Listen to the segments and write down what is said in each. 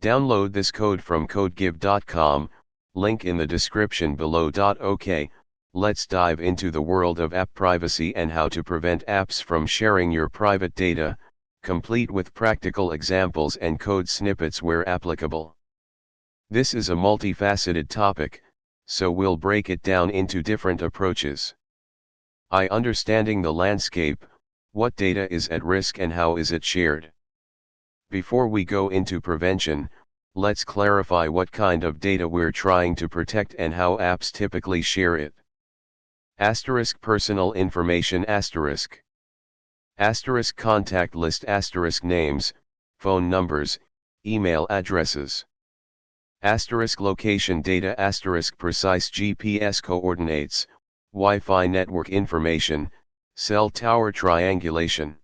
Download this code from codegive.com, link in the description below. OK, let's dive into the world of app privacy and how to prevent apps from sharing your private data, complete with practical examples and code snippets where applicable. This is a multifaceted topic, so we'll break it down into different approaches. Understanding the landscape, what data is at risk and how is it shared. Before we go into prevention, let's clarify what kind of data we're trying to protect and how apps typically share it. Personal information. Contact list. Names, phone numbers, email addresses. Location data. Precise GPS coordinates, Wi-Fi network information, cell tower triangulation.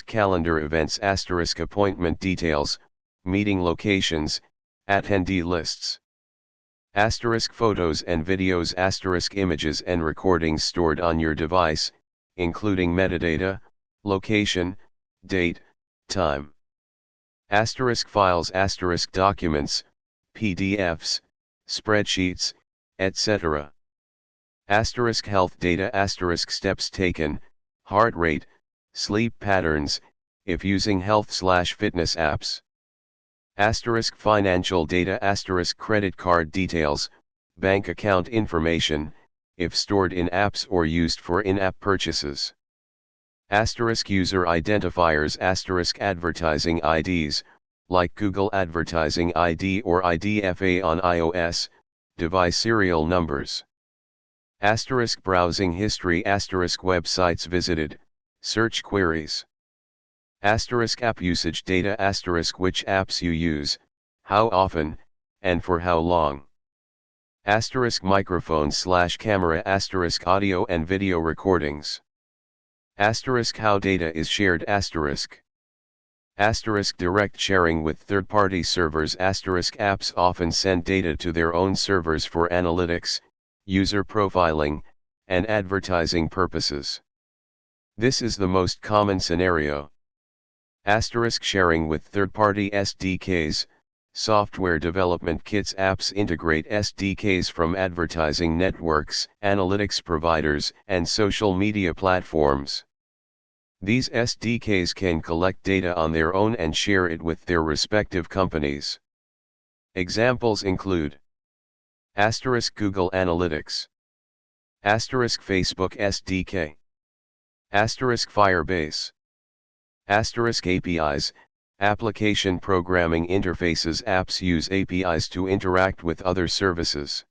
Calendar events. Appointment details, meeting locations, attendee lists. Photos and videos. Images and recordings stored on your device, including metadata, location, date, time. Files. Documents, PDFs, spreadsheets, etc. Health data. Steps taken, heart rate, sleep patterns, if using health/fitness apps. Financial data. Credit card details, bank account information, if stored in apps or used for in-app purchases. User identifiers. Advertising IDs, like Google Advertising ID or IDFA on iOS, device serial numbers. Browsing history. Websites visited, search queries. App usage data. Which apps you use, how often, and for how long. Microphone/camera. Audio and video recordings. How data is shared. Direct sharing with third-party servers. Apps often send data to their own servers for analytics, user profiling, and advertising purposes. This is the most common scenario. Sharing with third-party SDKs, software development kits. Apps integrate SDKs from advertising networks, analytics providers, and social media platforms. These SDKs can collect data on their own and share it with their respective companies. Examples include Google Analytics, Facebook SDK, Firebase, APIs, application programming interfaces. Apps use APIs to interact with other services.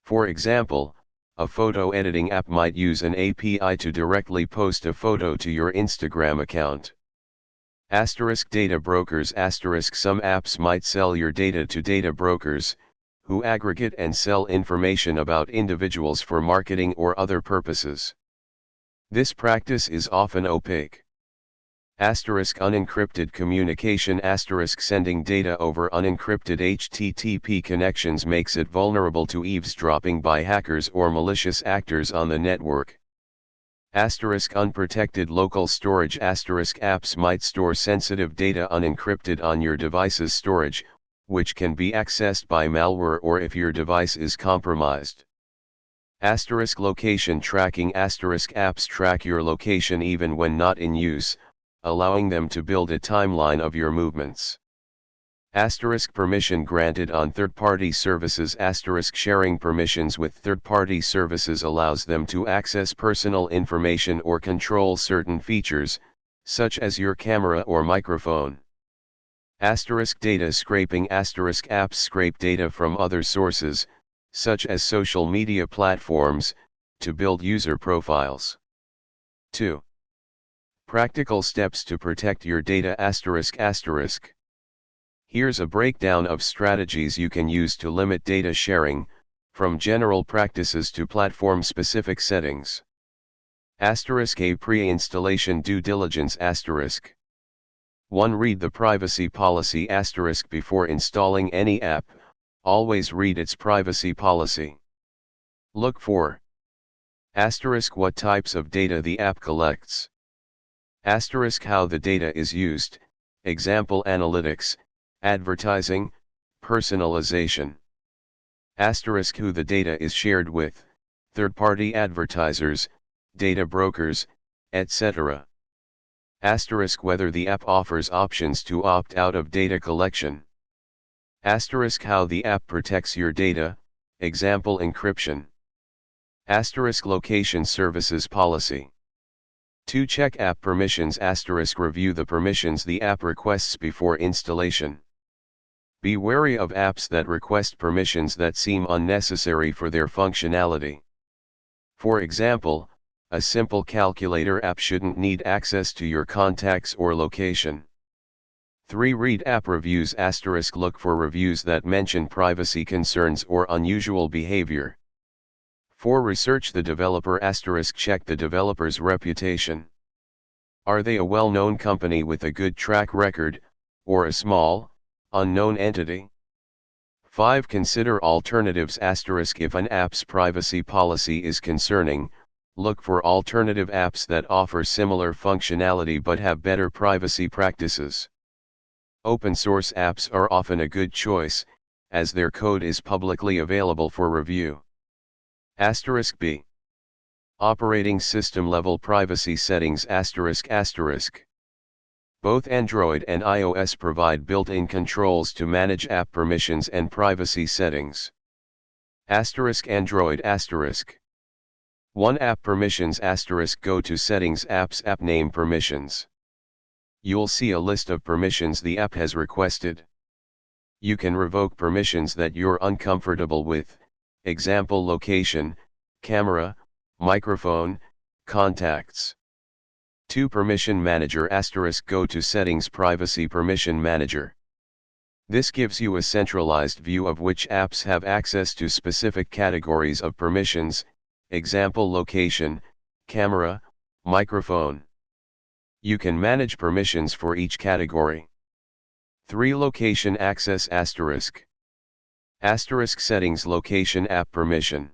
For example, a photo editing app might use an API to directly post a photo to your Instagram account. Data brokers. Some apps might sell your data to data brokers, who aggregate and sell information about individuals for marketing or other purposes. This practice is often opaque. Unencrypted communication. Sending data over unencrypted HTTP connections makes it vulnerable to eavesdropping by hackers or malicious actors on the network. Unprotected local storage. Apps might store sensitive data unencrypted on your device's storage, which can be accessed by malware or if your device is compromised. Location tracking. Apps track your location even when not in use, allowing them to build a timeline of your movements. Permission granted on third-party services. Sharing permissions with third-party services allows them to access personal information or control certain features, such as your camera or microphone. Data scraping. Apps scrape data from other sources, such as social media platforms, to build user profiles. 2. Practical steps to protect your data. Here's a breakdown of strategies you can use to limit data sharing, from general practices to platform-specific settings. A pre-installation due diligence. 1. Read the privacy policy. Before installing any app, always read its privacy policy. Look for what types of data the app collects. How the data is used, example analytics, Advertising, personalization. Asterisk who the data is shared with, third-party advertisers, data brokers, etc. Asterisk whether the app offers options to opt out of data collection. Asterisk how the app protects your data, example encryption. Asterisk location services policy. To check app permissions, asterisk review the permissions the app requests before installation. Be wary of apps that request permissions that seem unnecessary for their functionality. For example, a simple calculator app shouldn't need access to your contacts or location. 3. Read app reviews, asterisk look for reviews that mention privacy concerns or unusual behavior. 4. Research the developer, asterisk check the developer's reputation. Are they a well-known company with a good track record, or a small, unknown entity? 5. Consider alternatives, asterisk if an app's privacy policy is concerning, look for alternative apps that offer similar functionality but have better privacy practices. Open source apps are often a good choice, as their code is publicly available for review. Asterisk B. Operating system level privacy settings, asterisk asterisk. Both Android and iOS provide built-in controls to manage app permissions and privacy settings. Asterisk Android asterisk. 1. App permissions, asterisk go to settings, apps, app name permissions. You'll see a list of permissions the app has requested. You can revoke permissions that you're uncomfortable with, example location, camera, microphone, contacts. 2. Permission manager, asterisk go to settings, privacy permission manager. This gives you a centralized view of which apps have access to specific categories of permissions, example location, camera, microphone. You can manage permissions for each category. 3. Location access, asterisk. Asterisk settings, location app permission.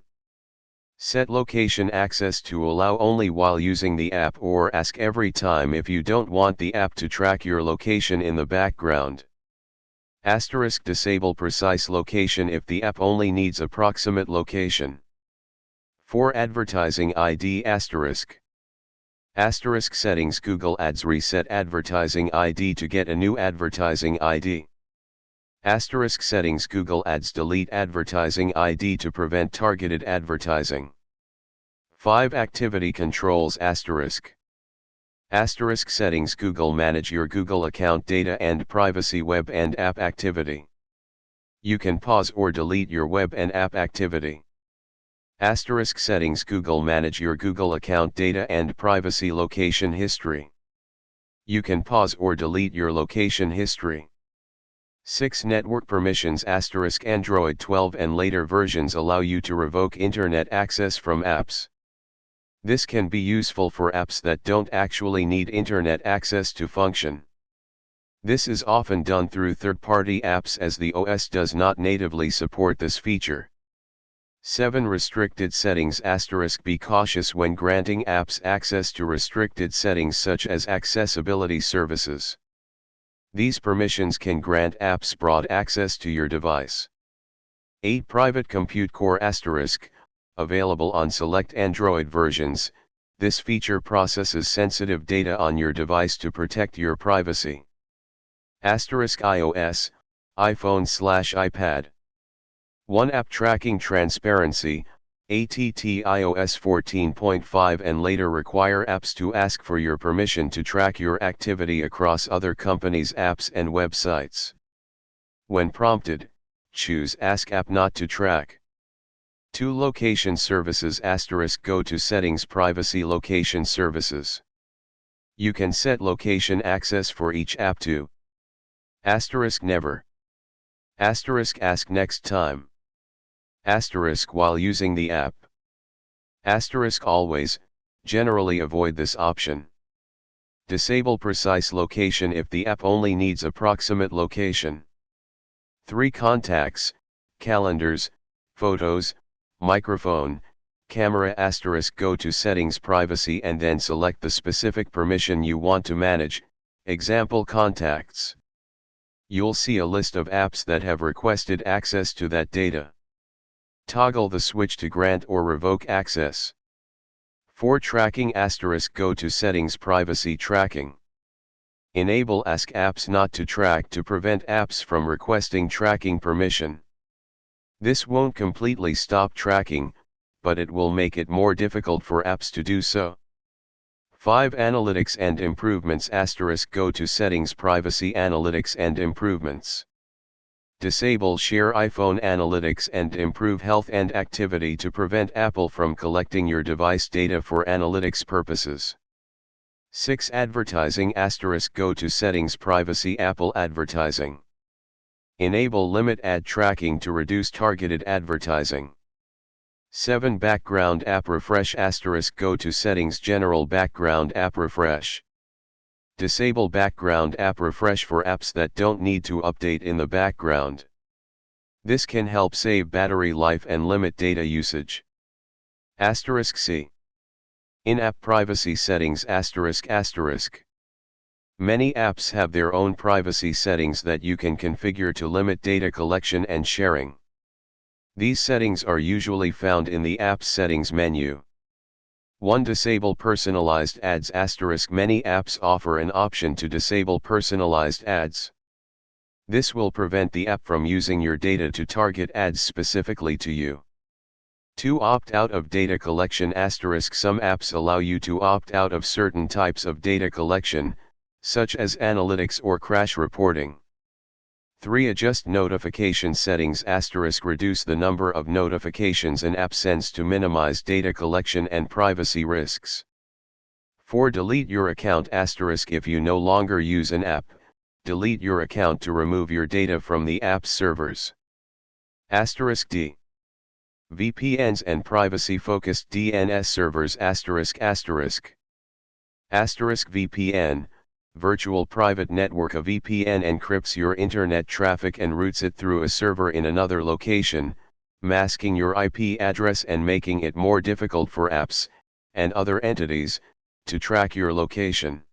Set location access to allow only while using the app, or ask every time if you don't want the app to track your location in the background. Asterisk disable precise location if the app only needs approximate location. 4. Advertising ID, asterisk. Asterisk settings, Google Ads, reset advertising ID to get a new advertising ID. Asterisk settings, Google Ads, delete advertising ID to prevent targeted advertising. 5. Activity controls, asterisk. Asterisk settings, Google manage your Google account data and privacy, web and app activity. You can pause or delete your web and app activity. Asterisk settings, Google manage your Google account data and privacy, location history. You can pause or delete your location history. 6. Network permissions, asterisk Android 12 and later versions allow you to revoke internet access from apps. This can be useful for apps that don't actually need internet access to function. This is often done through third-party apps, as the OS does not natively support this feature. 7. Restricted settings, asterisk be cautious when granting apps access to restricted settings such as accessibility services. These permissions can grant apps broad access to your device. 8. Private compute core, asterisk, available on select Android versions. This feature processes sensitive data on your device to protect your privacy. Asterisk iOS, iPhone/iPad. 1. App tracking transparency, ATT iOS 14.5 and later require apps to ask for your permission to track your activity across other companies' apps and websites. When prompted, choose Ask App Not to Track. 2. Location services, asterisk go to settings, privacy, location services. You can set location access for each app to asterisk never, asterisk ask next time, asterisk while using the app, asterisk always, generally avoid this option. Disable precise location if the app only needs approximate location. 3. Contacts, calendars, photos, microphone, camera, asterisk go to settings, privacy and then select the specific permission you want to manage, example contacts. you'll see a list of apps that have requested access to that data. Toggle the switch to grant or revoke access. For tracking *, go to Settings, Privacy Tracking. Enable Ask Apps Not to Track to prevent apps from requesting tracking permission. This won't completely stop tracking, but it will make it more difficult for apps to do so. 5. Analytics and Improvements * Go to Settings, Privacy, Analytics and Improvements. Disable Share iPhone Analytics and improve health and activity to prevent Apple from collecting your device data for analytics purposes. 6. Advertising * Go to Settings, Privacy, Apple Advertising. Enable Limit Ad Tracking to reduce targeted advertising. 7. Background App Refresh * Go to Settings, General Background App Refresh. Disable Background App Refresh for apps that don't need to update in the background. This can help save battery life and limit data usage. *C. In-app privacy settings ***. Many apps have their own privacy settings that you can configure to limit data collection and sharing. These settings are usually found in the App Settings menu. 1. Disable personalized ads **. Many apps offer an option to disable personalized ads. This will prevent the app from using your data to target ads specifically to you. 2. Opt out of data collection **. Some apps allow you to opt out of certain types of data collection, such as analytics or crash reporting. 3. Adjust notification settings ** Reduce the number of notifications an app sends to minimize data collection and privacy risks. 4. Delete your account ** If you no longer use an app, delete your account to remove your data from the app's servers. *D. VPNs and privacy-focused DNS servers ***. VPN, Virtual Private Network. A VPN encrypts your internet traffic and routes it through a server in another location, masking your IP address and making it more difficult for apps, and other entities, to track your location.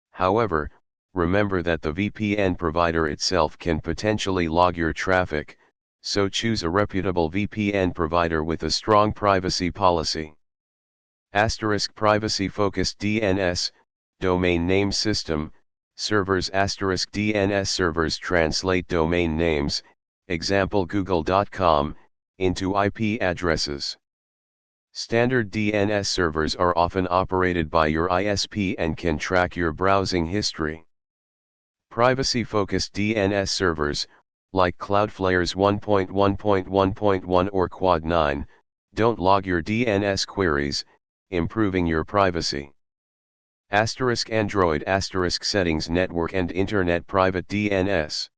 However, remember that the VPN provider itself can potentially log your traffic, so choose a reputable VPN provider with a strong privacy policy. * Privacy-focused DNS, Domain Name System, Servers * DNS servers translate domain names, example google.com, into IP addresses. Standard DNS servers are often operated by your ISP and can track your browsing history. Privacy-focused DNS servers, like Cloudflare's 1.1.1.1 or Quad 9, don't log your DNS queries, improving your privacy. Android * Settings Network and Internet Private DNS.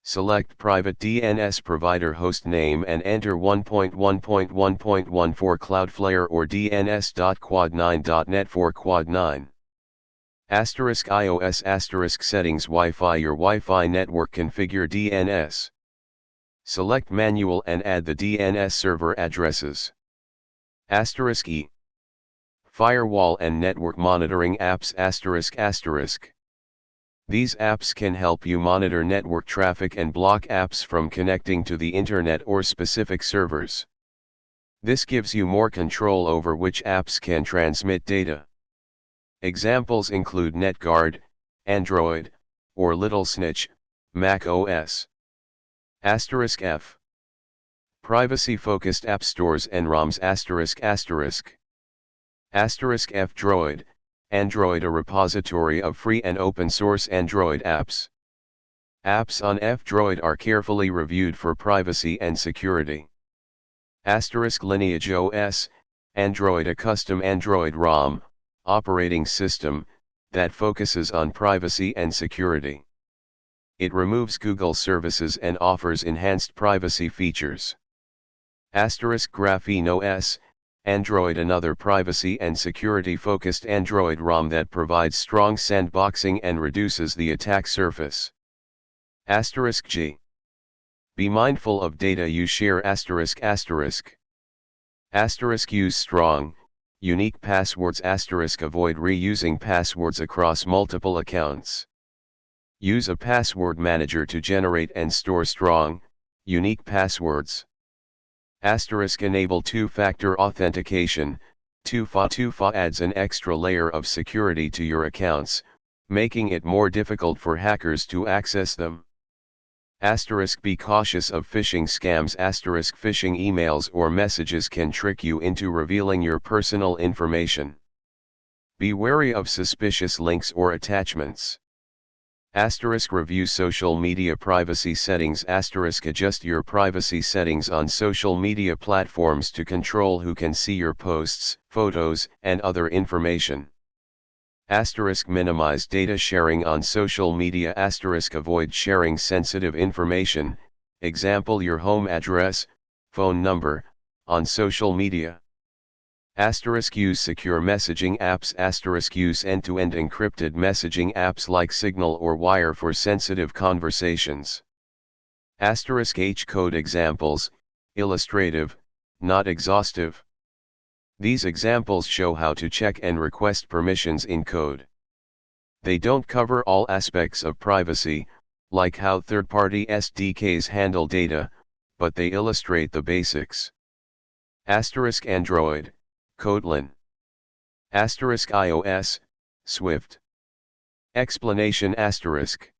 Select Private DNS Provider host name and enter 1.1.1.1 for Cloudflare or dns.quad9.net for Quad 9. iOS * Settings Wi-Fi. Your Wi-Fi network configure DNS. Select Manual and add the DNS server addresses. *E. Firewall and Network Monitoring Apps ***. These apps can help you monitor network traffic and block apps from connecting to the internet or specific servers. This gives you more control over which apps can transmit data. Examples include NetGuard, Android, or Little Snitch, Mac OS. *F. Privacy-focused app stores and ROMs ***. F Droid, Android, a repository of free and open-source Android apps. Apps on F-Droid are carefully reviewed for privacy and security. Lineage OS, Android, a custom Android ROM, operating system, that focuses on privacy and security. It removes Google services and offers enhanced privacy features. Graphene OS, Android, another privacy and security-focused Android ROM that provides strong sandboxing and reduces the attack surface. *G. Be mindful of data you share ***. Use strong, unique passwords **. Avoid reusing passwords across multiple accounts. Use a password manager to generate and store strong, unique passwords. Asterisk enable two-factor authentication. 2FA adds an extra layer of security to your accounts, making it more difficult for hackers to access them. Asterisk be cautious of phishing scams. Asterisk phishing emails or messages can trick you into revealing your personal information. Be wary of suspicious links or attachments. Asterisk review social media privacy settings. Asterisk adjust your privacy settings on social media platforms to control who can see your posts, photos, and other information. Asterisk minimize data sharing on social media. Asterisk avoid sharing sensitive information, example your home address, phone number, on social media. Asterisk use secure messaging apps. Asterisk use end-to-end encrypted messaging apps like Signal or Wire for sensitive conversations. Asterisk H-code examples, illustrative, not exhaustive. These examples show how to check and request permissions in code. They don't cover all aspects of privacy, like how third-party SDKs handle data, but they illustrate the basics. Asterisk Android, Kotlin. Asterisk iOS, Swift. Explanation asterisk.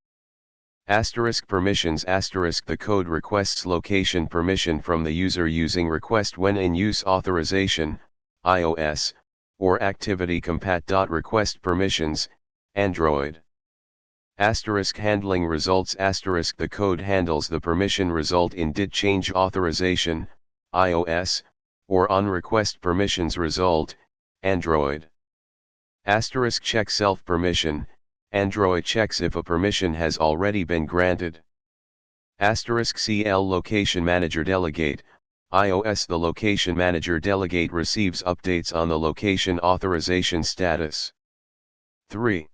Asterisk permissions asterisk the code requests location permission from the user using request when in use authorization, iOS, or activity compat.request permissions, Android. Asterisk handling results asterisk the code handles the permission result in did change authorization, iOS, or on request permissions result, Android. Asterisk check self permission, Android checks if a permission has already been granted. Asterisk CL location manager delegate, iOS the location manager delegate receives updates on the location authorization status. 3.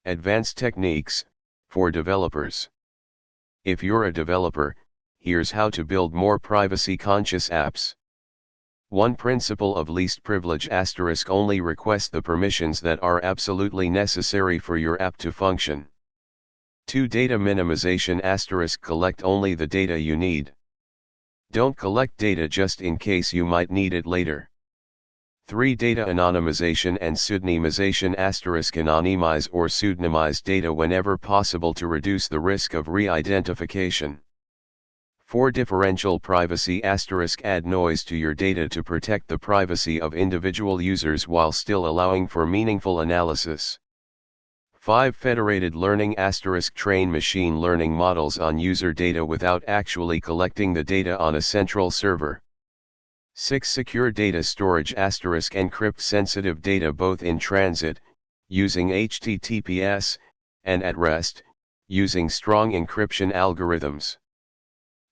Advanced techniques, for developers. If you're a developer, here's how to build more privacy-conscious apps. 1. Principle of least privilege asterisk only request the permissions that are absolutely necessary for your app to function. 2. Data minimization asterisk collect only the data you need. Don't collect data just in case you might need it later. 3. Data anonymization and pseudonymization asterisk anonymize or pseudonymize data whenever possible to reduce the risk of re-identification. 4. Differential privacy asterisk add noise to your data to protect the privacy of individual users while still allowing for meaningful analysis. 5. Federated learning asterisk train machine learning models on user data without actually collecting the data on a central server. 6. Secure data storage asterisk encrypt sensitive data both in transit, using HTTPS, and at rest, using strong encryption algorithms.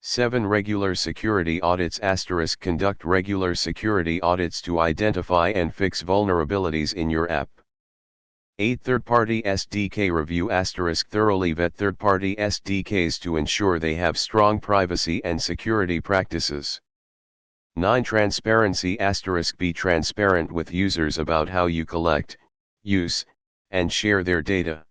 7. Regular security audits asterisk conduct regular security audits to identify and fix vulnerabilities in your app. 8. Third-party SDK review asterisk thoroughly vet third-party SDKs to ensure they have strong privacy and security practices. 9. Transparency asterisk be transparent with users about how you collect, use, and share their data.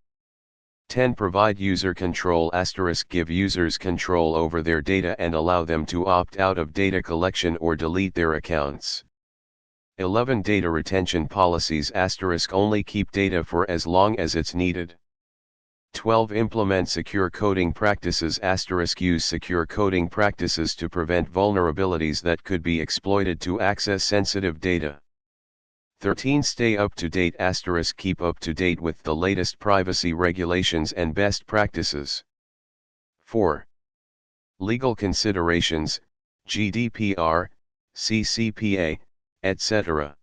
10. Provide user control asterisk give users control over their data and allow them to opt out of data collection or delete their accounts. 11. Data retention policies asterisk only keep data for as long as it's needed. 12. Implement secure coding practices asterisk use secure coding practices to prevent vulnerabilities that could be exploited to access sensitive data. 13. Stay up to date asterisk keep up to date with the latest privacy regulations and best practices. 4. Legal considerations, GDPR, CCPA, etc.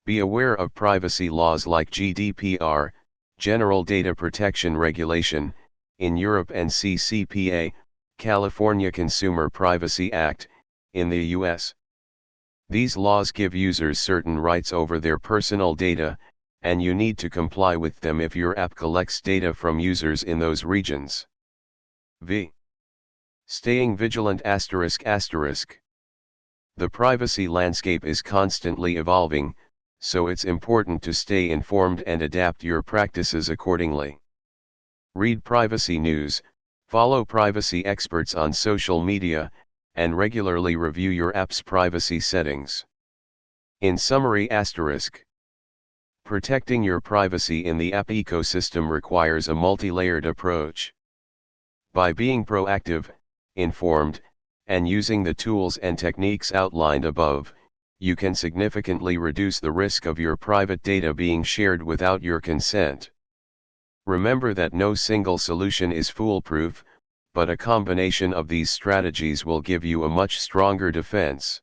Be aware of privacy laws like GDPR, General Data Protection Regulation, in Europe and CCPA, California Consumer Privacy Act, in the US. These laws give users certain rights over their personal data, and you need to comply with them if your app collects data from users in those regions. V. Staying vigilant asterisk asterisk. The privacy landscape is constantly evolving, so it's important to stay informed and adapt your practices accordingly. Read privacy news, follow privacy experts on social media, and regularly review your app's privacy settings. In summary, protecting your privacy in the app ecosystem requires a multi-layered approach. By being proactive, informed, and using the tools and techniques outlined above, you can significantly reduce the risk of your private data being shared without your consent. Remember that no single solution is foolproof, but a combination of these strategies will give you a much stronger defense.